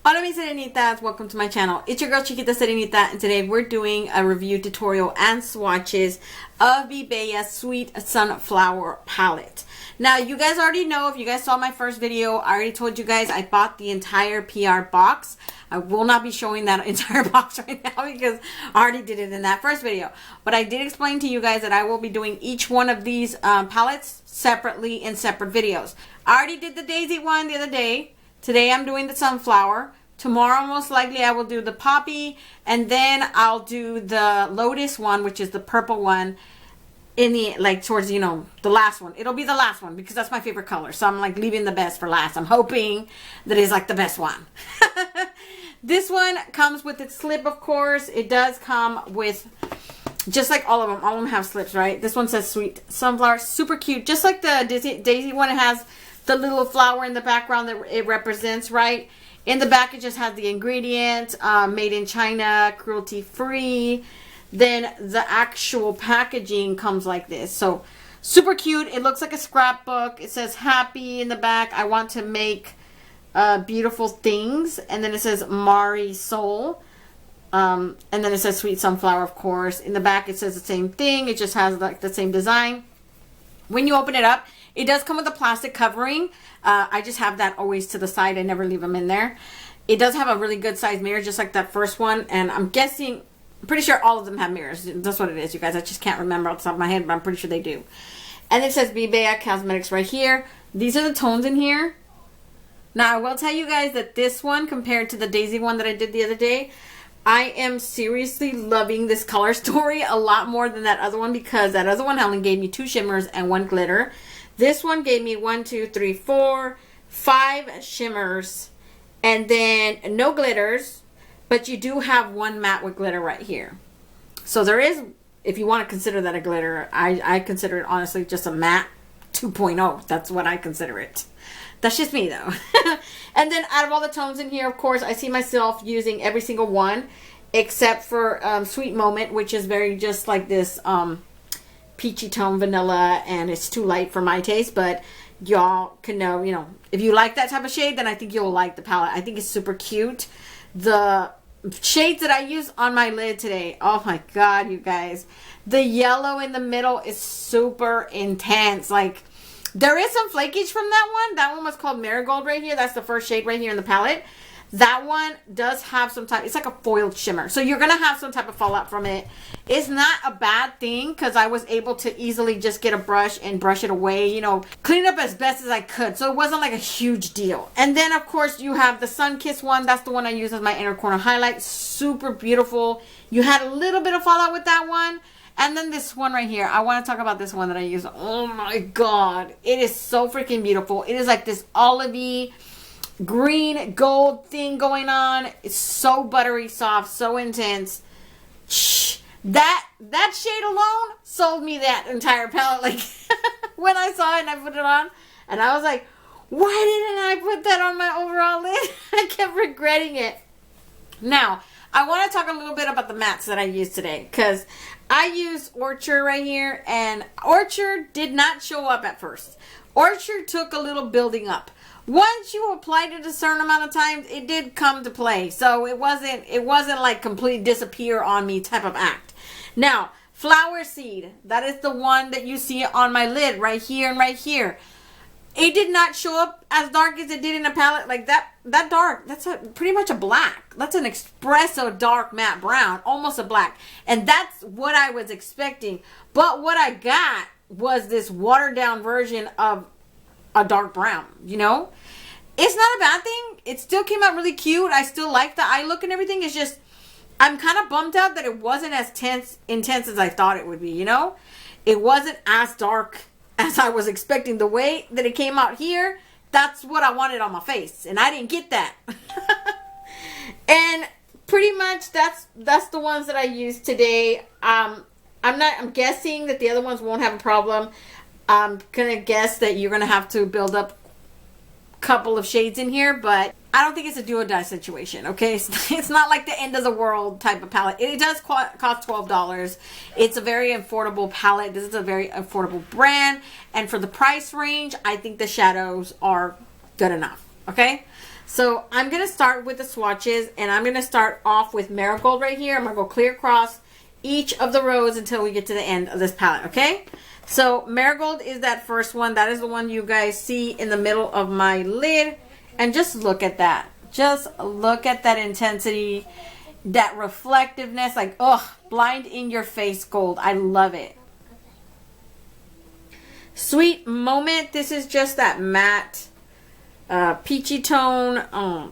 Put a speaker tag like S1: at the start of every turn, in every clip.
S1: Hola mis serenitas, welcome to my channel. It's your girl Chiquita Serenita, and today we're doing a review tutorial and swatches of BeBella Sweet Sunflower Palette. Now you guys already know, if you guys saw my first video, I already told you guys I bought the entire PR box. I will not be showing that entire box right now because I already did it in that first video. But I did explain to you guys that I will be doing each one of these palettes separately in separate videos. I already did the daisy one the other day. Today I'm doing the sunflower. Tomorrow most likely I will do the poppy, and then I'll do the lotus one, which is the purple one, in the towards the last one. It'll be the last one because that's my favorite color. So I'm leaving the best for last. I'm hoping that it's the best one. This one comes with its slip, of course. It does come with, just like all of them. All of them have slips, right? This one says Sweet Sunflower. Super cute. Just like the daisy one, it has the little flower in the background that it represents, right? In the back, it just has the ingredients, made in China, cruelty-free. Then the actual packaging comes like this. So, super cute. It looks like a scrapbook. It says happy in the back. I want to make beautiful things. And then it says Marigold. And then it says Sweet Sunflower, of course. In the back, it says the same thing. It just has the same design. When you open it up, it does come with a plastic covering. I just have that always to the side. I never leave them in there. It does have a really good size mirror, just like that first one. And I'm pretty sure all of them have mirrors. That's what it is, you guys. I just can't remember off the top of my head, but I'm pretty sure they do. And it says BeBella Cosmetics right here. These are the tones in here. Now, I will tell you guys that this one, compared to the daisy one that I did the other day, I am seriously loving this color story a lot more than that other one, because that other one only gave me 2 shimmers and 1 glitter. This one gave me 1, 2, 3, 4, 5 shimmers and then no glitters, but you do have 1 matte with glitter right here. So there is, if you want to consider that a glitter, I consider it honestly just a matte 2.0. That's what I consider it. That's just me though. And then out of all the tones in here, of course, I see myself using every single one except for Sweet Moment, which is very just like this peachy tone vanilla, and it's too light for my taste, but y'all can know, if you like that type of shade, then I think you'll like the palette. I think it's super cute. The shades that I use on my lid today, oh my god, you guys, the yellow in the middle is super intense. There is some flakage from that one was called Marigold right here. That's the first shade right here in the palette. That one does have some type, it's like a foiled shimmer. So you're going to have some type of fallout from it. It's not a bad thing because I was able to easily just get a brush and brush it away, clean up as best as I could. So it wasn't like a huge deal. And then of course you have the Sun Kiss one. That's the one I use as my inner corner highlight. Super beautiful. You had a little bit of fallout with that one. And then this one right here. I want to talk about this one that I use. Oh my god. It is so freaking beautiful. It is like this olivey green gold thing going on. It's so buttery soft, so intense. Shh. That shade alone sold me that entire palette. When I saw it and I put it on, and I was like, why didn't I put that on my overall lid? I kept regretting it. Now, I want to talk a little bit about the mattes that I used today, because I used Orchard right here, and Orchard did not show up at first. Orchard took a little building up. Once you applied it a certain amount of times, it did come to play. So it wasn't like completely disappear on me type of act. Now, Flower Seed, that is the one that you see on my lid right here and right here. It did not show up as dark as it did in a palette like that dark. That's pretty much a black. That's an espresso dark matte brown, almost a black. And that's what I was expecting. But what I got was this watered down version of a dark brown, It's not a bad thing. It still came out really cute. I still like the eye look and everything. It's just, I'm kind of bummed out that it wasn't as intense as I thought it would be, It wasn't as dark as I was expecting. The way that it came out here, that's what I wanted on my face, and I didn't get that. And pretty much that's the ones that I used today. I'm guessing that the other ones won't have a problem. I'm gonna guess that you're gonna have to build up a couple of shades in here, but I don't think it's a do or die situation, okay? It's not like the end of the world type of palette. It does cost $12. It's a very affordable palette. This is a very affordable brand, and for the price range, I think the shadows are good enough, okay? So I'm going to start with the swatches, and I'm going to start off with Marigold right here. I'm going to go clear across each of the rows until we get to the end of this palette, okay? So Marigold is that first one. That is the one you guys see in the middle of my lid. And just look at that. Just look at that intensity, that reflectiveness, like, ugh, blind in your face gold. I love it. Sweet Moment. This is just that matte, peachy tone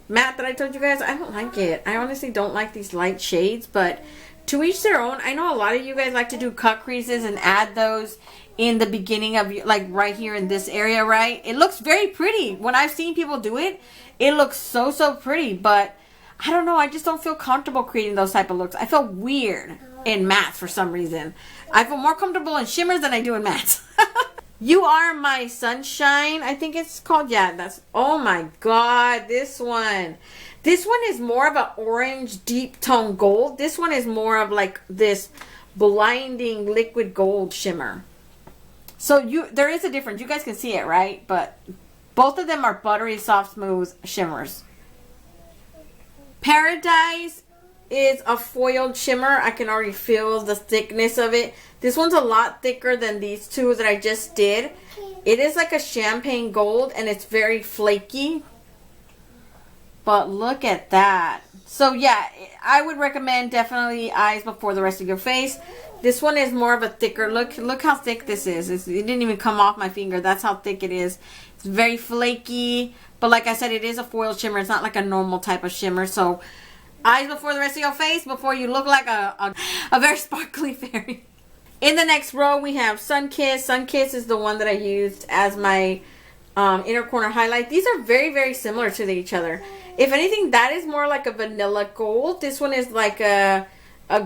S1: matte that I told you guys. I don't like it. I honestly don't like these light shades, but to each their own. I know a lot of you guys like to do cut creases and add those in the beginning of, like, right here in this area, right? It looks very pretty. When I've seen people do it, it looks so, so pretty, but I don't know. I just don't feel comfortable creating those type of looks. I feel weird in mattes for some reason. I feel more comfortable in shimmers than I do in mattes. You Are My Sunshine, I think it's called. Yeah, that's, oh my God, this one. This one is more of an orange deep tone gold. This one is more of like this blinding liquid gold shimmer. So there is a difference. You guys can see it, right? But both of them are buttery, soft, smooth shimmers. Paradise is a foiled shimmer. I can already feel the thickness of it. This one's a lot thicker than these two that I just did. It is like a champagne gold, and it's very flaky. But look at that. So yeah, I would recommend definitely eyes before the rest of your face. This one is more of a thicker look. Look how thick this is. It didn't even come off my finger. That's how thick it is. It's very flaky. But like I said, it is a foil shimmer. It's not like a normal type of shimmer. So eyes before the rest of your face before you look like a very sparkly fairy. In the next row, we have Sunkiss. Sunkiss is the one that I used as my inner corner highlight. These are very, very similar to each other. If anything, that is more like a vanilla gold. This one is like a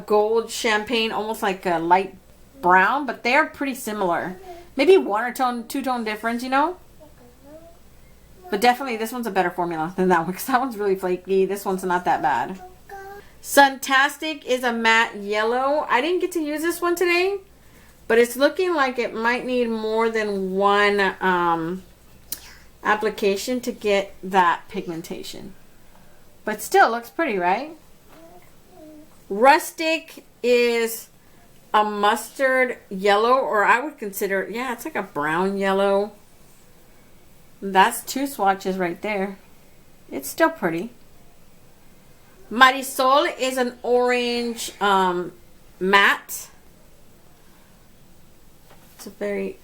S1: gold champagne, almost like a light brown, but they're pretty similar. Maybe one or two tone difference, you know? But definitely this one's a better formula than that one, because that one's really flaky. This one's not that bad. Suntastic is a matte yellow. I didn't get to use this one today, but it's looking like it might need more than one application to get that pigmentation. But still looks pretty, right? Rustic is a mustard yellow, or I would consider, yeah, it's like a brown yellow. That's two swatches right there. It's still pretty. Marisol is an orange matte. It's a very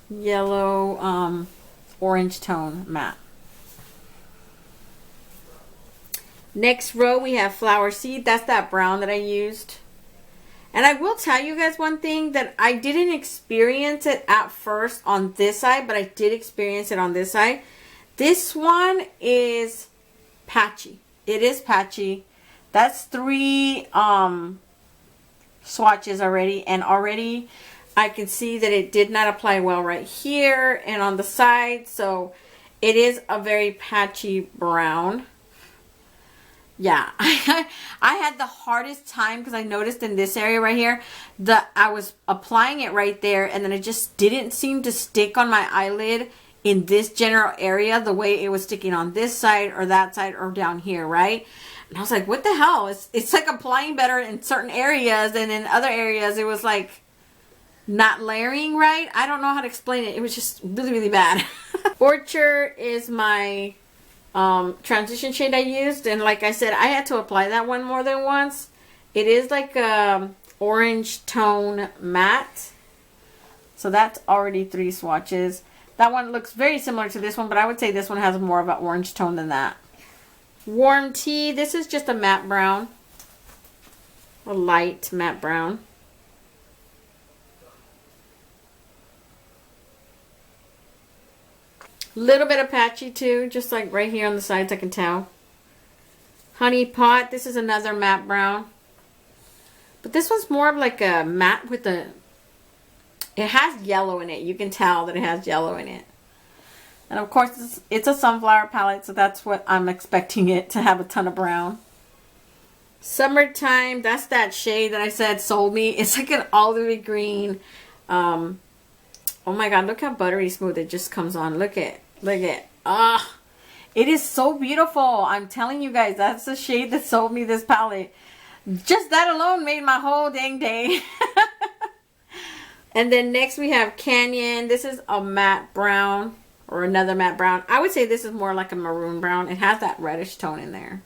S1: yellow orange tone matte. Next row we have Flower Seed. That's that brown that I used. And I will tell you guys one thing, that I didn't experience it at first on this side, but I did experience it on this side. This one is patchy. It is patchy. That's 3 swatches already, and already I can see that it did not apply well right here and on the side. So it is a very patchy brown. Yeah, I had the hardest time because I noticed in this area right here that I was applying it right there, and then it just didn't seem to stick on my eyelid in this general area the way it was sticking on this side or that side or down here, right? And I was like, what the hell? It's like applying better in certain areas, and in other areas it was like not layering right. I don't know how to explain it. It was just really, really bad. Orchard is my transition shade I used, and like I said, I had to apply that one more than once. It is like a orange tone matte, so that's already 3 swatches. That one looks very similar to this one, but I would say this one has more of an orange tone than that. Warm Tea, this is just a matte brown, a light matte brown. Little bit of patchy too, just like right here on the sides I can tell. Honey Pot, this is another matte brown. But this one's more of like a matte with a, it has yellow in it. You can tell that it has yellow in it. And of course it's a sunflower palette, so that's what I'm expecting it to have, a ton of brown. Summertime, that's that shade that I said sold me. It's like an olivey green Oh my god, look how buttery smooth it just comes on. Look at, ah, it is so beautiful. I'm telling you guys, that's the shade that sold me this palette. Just that alone made my whole dang day. And then next we have Canyon. This is a matte brown, or another matte brown. I would say this is more like a maroon brown. It has that reddish tone in there.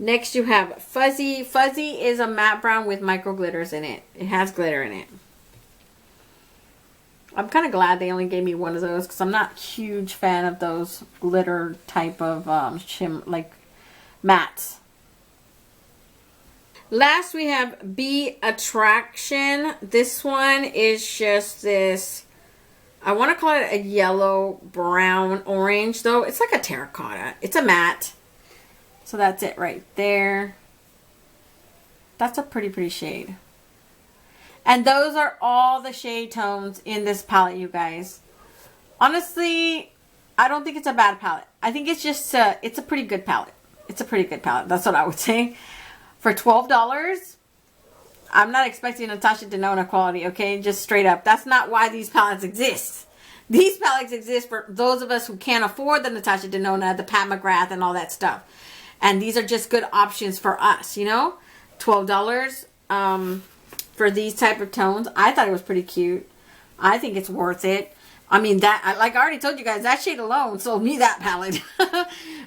S1: Next you have Fuzzy. Fuzzy is a matte brown with micro glitters in it. It has glitter in it. I'm kind of glad they only gave me one of those because I'm not a huge fan of those glitter type of like mattes. Last we have Be Attraction. This one is just this, I want to call it a yellow, brown, orange though. It's like a terracotta. It's a matte. So that's it right there. That's a pretty shade. And those are all the shade tones in this palette, you guys. Honestly, I don't think it's a bad palette. I think it's just it's a pretty good palette. It's a pretty good palette. That's what I would say. For $12, I'm not expecting Natasha Denona quality, okay? Just straight up. That's not why these palettes exist. These palettes exist for those of us who can't afford the Natasha Denona, the Pat McGrath, and all that stuff. And these are just good options for us, you know? $12 for these type of tones. I thought it was pretty cute. I think it's worth it. I mean, that, like I already told you guys, that shade alone sold me that palette.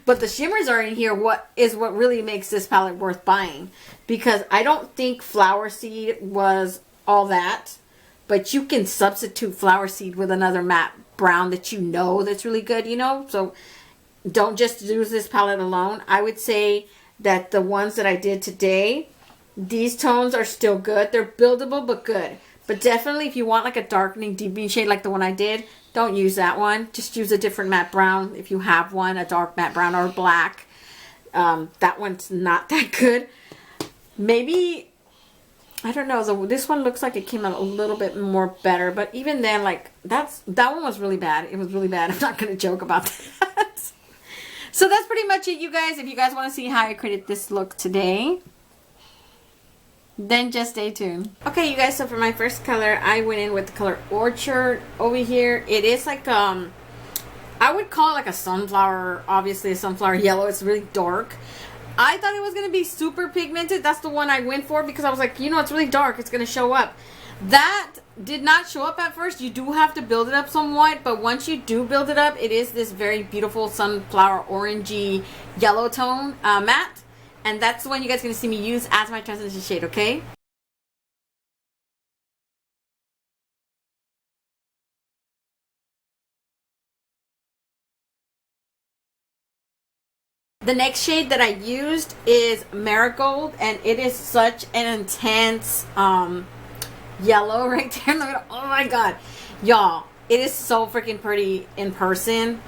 S1: But the shimmers are in here. What really makes this palette worth buying. Because I don't think Flower Seed was all that. But you can substitute Flower Seed with another matte brown that you know that's really good, you know? So don't just use this palette alone. I would say that the ones that I did today, these tones are still good. They're buildable but good. But definitely if you want like a darkening deepening shade like the one I did, don't use that one. Just use a different matte brown if you have one, a dark matte brown or black. That one's not that good. Maybe, I don't know, this one looks like it came out a little bit more better. But even then, like, that one was really bad. It was really bad. I'm not going to joke about that. So that's pretty much it, you guys. If you guys want to see how I created this look today, then just stay tuned. Okay, you guys, so for my first color, I went in with the color Orchard over here. It is like, I would call it like a sunflower, obviously a sunflower yellow. It's really dark. I thought it was going to be super pigmented. That's the one I went for because I was like, you know, it's really dark. It's going to show up. That did not show up at first. You do have to build it up somewhat, but once you do build it up, it is this very beautiful sunflower orangey yellow tone matte. And that's the one you guys are going to see me use as my transition shade, okay? The next shade that I used is Marigold, and it is such an intense yellow right there in the middle. Oh my god. Y'all, it is so freaking pretty in person.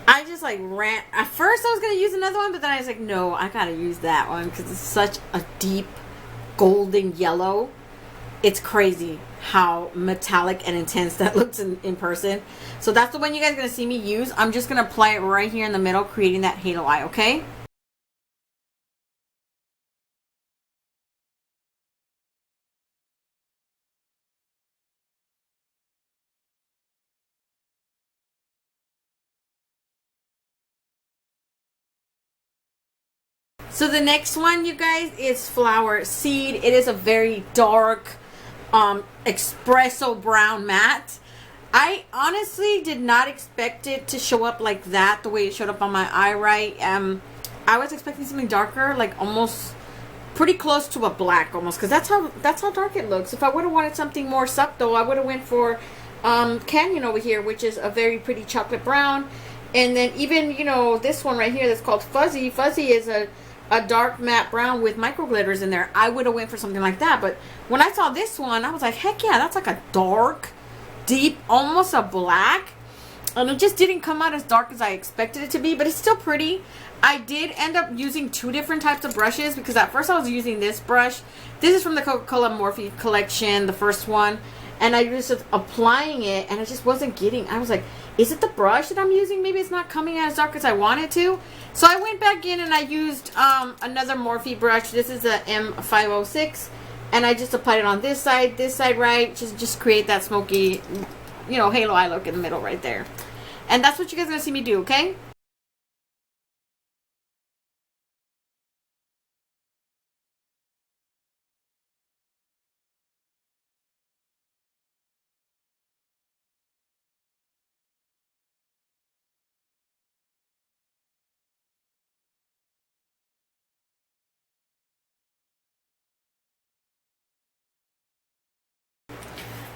S1: I just like ran. At first I was going to use another one, but then I was like, no, I got to use that one because it's such a deep golden yellow. It's crazy how metallic and intense that looks in person. So that's the one you guys are going to see me use. I'm just going to apply it right here in the middle, creating that halo eye, okay? So the next one, you guys, is Flower Seed. It is a very dark espresso brown matte. I honestly did not expect it to show up like that, the way it showed up on my eye, right? I was expecting something darker, like almost pretty close to a black almost, because that's how dark it looks. If I would have wanted something more subtle, I would have went for Canyon over here, which is a very pretty chocolate brown. And then even, you know, this one right here that's called Fuzzy. Fuzzy is a dark matte brown with micro glitters in there. I would have went for something like that. But when I saw this one, I was like, heck yeah, that's like a dark, deep, almost a black. And it just didn't come out as dark as I expected it to be, but it's still pretty. I did end up using two different types of brushes because at first I was using this brush. This is from the Coca-Cola Morphe collection, the first one. And I was just applying it and I just wasn't getting, I was like, is it the brush that I'm using? Maybe it's not coming as dark as I want it to. So I went back in and I used another Morphe brush. This is a M506. And I just applied it on this side right. Just create that smoky, you know, halo eye look in the middle right there. And that's what you guys are going to see me do, okay?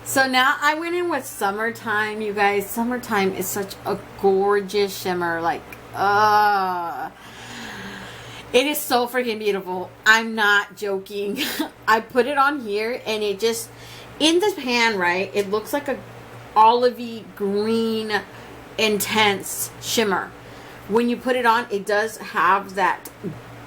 S1: So now I went in with Summertime, you guys. Summertime is such a gorgeous shimmer. Like, it is so freaking beautiful. I'm not joking. I put it on here and it just, in the pan, right, it looks like a olivey green intense shimmer. When you put it on, it does have that,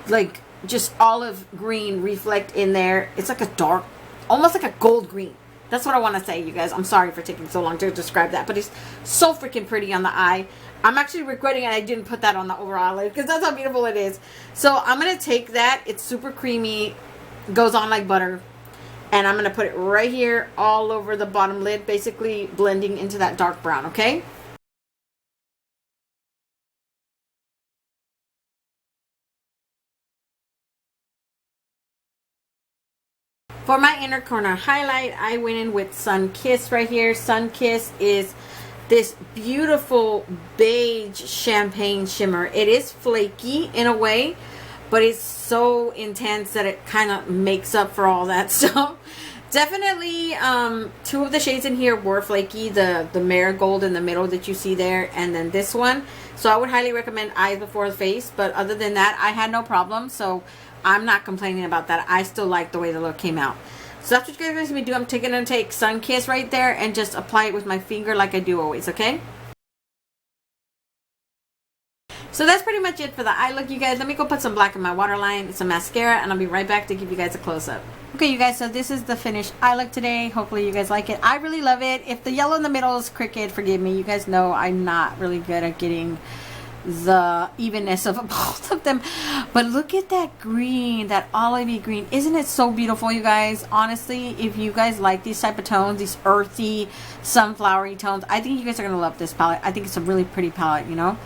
S1: like, just olive green reflect in there. It's like a dark, almost like a gold green. That's what I want to say, you guys. I'm sorry for taking so long to describe that, but it's so freaking pretty on the eye. I'm actually regretting it I didn't put that on the overall lid because that's how beautiful it is. So I'm going to take that. It's super creamy, goes on like butter, and I'm going to put it right here all over the bottom lid, basically blending into that dark brown, okay? For my inner corner highlight, I went in with Sun Kiss right here. Sun Kiss is this beautiful beige champagne shimmer. It is flaky in a way, but it's so intense that it kind of makes up for all that stuff. Definitely, two of the shades in here were flaky. The Marigold in the middle that you see there, and then this one. So I would highly recommend Eyes Before the Face, but other than that, I had no problem. So I'm not complaining about that. I still like the way the look came out. So that's what you guys are going to see me do. I'm going to take Sun Kiss right there and just apply it with my finger like I do always, okay? So that's pretty much it for the eye look, you guys. Let me go put some black in my waterline, some mascara, and I'll be right back to give you guys a close-up. Okay, you guys, so this is the finished eye look today. Hopefully you guys like it. I really love it. If the yellow in the middle is crooked, forgive me. You guys know I'm not really good at getting the evenness of both of them, but look at that green, that olivey green. Isn't it so beautiful, you guys? Honestly, if you guys like these type of tones, these earthy sunflowery tones, I think you guys are gonna love this palette. I think it's a really pretty palette, you know.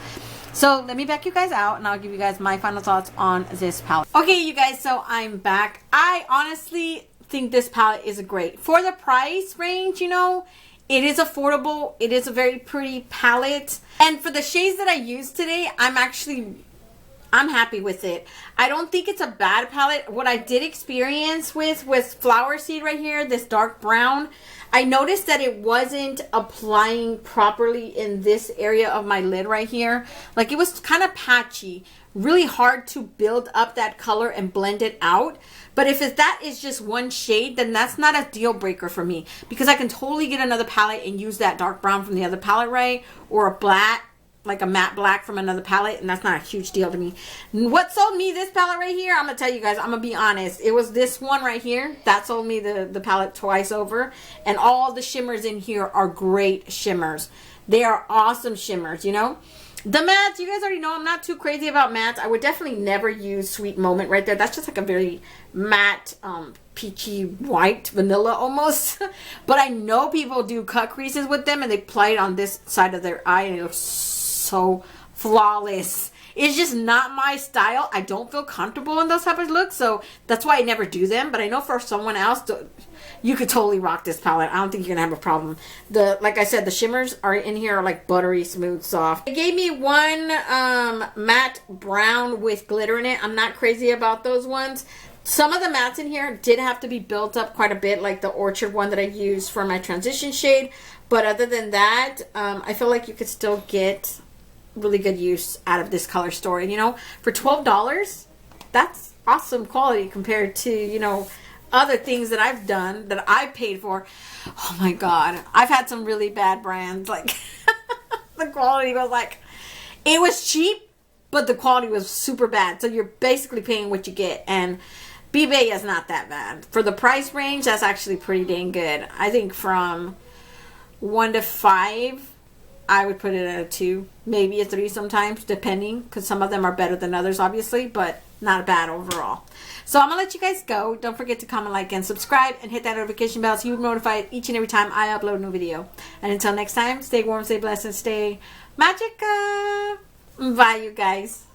S1: So let me back you guys out and I'll give you guys my final thoughts on this palette. Okay, you guys, so I'm back. I honestly think this palette is great for the price range. You know, it is affordable. It is a very pretty palette. And for the shades that I used today, I'm happy with it. I don't think it's a bad palette. What I did experience with Flower Seed right here, this dark brown, I noticed that it wasn't applying properly in this area of my lid right here. Like, it was kind of patchy. Really hard to build up that color and blend it out. But if that is just one shade, then that's not a deal breaker for me, because I can totally get another palette and use that dark brown from the other palette, right? Or a black, like a matte black from another palette, and that's not a huge deal to me. What sold me this palette right here, I'm gonna tell you guys, I'm gonna be honest, it was this one right here that sold me the palette twice over. And all the shimmers in here are great shimmers. They are awesome shimmers, you know. The mattes, you guys already know I'm not too crazy about mattes. I would definitely never use Sweet Moment right there. That's just like a very matte, peachy white, vanilla almost. But I know people do cut creases with them and they apply it on this side of their eye and it looks so flawless. It's just not my style. I don't feel comfortable in those type of looks, so that's why I never do them. But I know for someone else, you could totally rock this palette. I don't think you're gonna have a problem. Like I said, the shimmers are in here are like buttery smooth soft. It gave me one matte brown with glitter in it. I'm not crazy about those ones. Some of the mattes in here did have to be built up quite a bit, like the Orchard one that I used for my transition shade. But other than that, I feel like you could still get really good use out of this color story. You know, for $12, that's awesome quality compared to, you know, other things that I've done that I paid for. Oh my god, I've had some really bad brands, like the quality was like, it was cheap but the quality was super bad, so you're basically paying what you get. And BeBella is not that bad for the price range. That's actually pretty dang good. I think from 1 to 5 I would put it at a 2, maybe a 3 sometimes, depending, because some of them are better than others, obviously, but not bad overall. So I'm going to let you guys go. Don't forget to comment, like, and subscribe, and hit that notification bell so you're notified each and every time I upload a new video. And until next time, stay warm, stay blessed, and stay magica. Bye, you guys.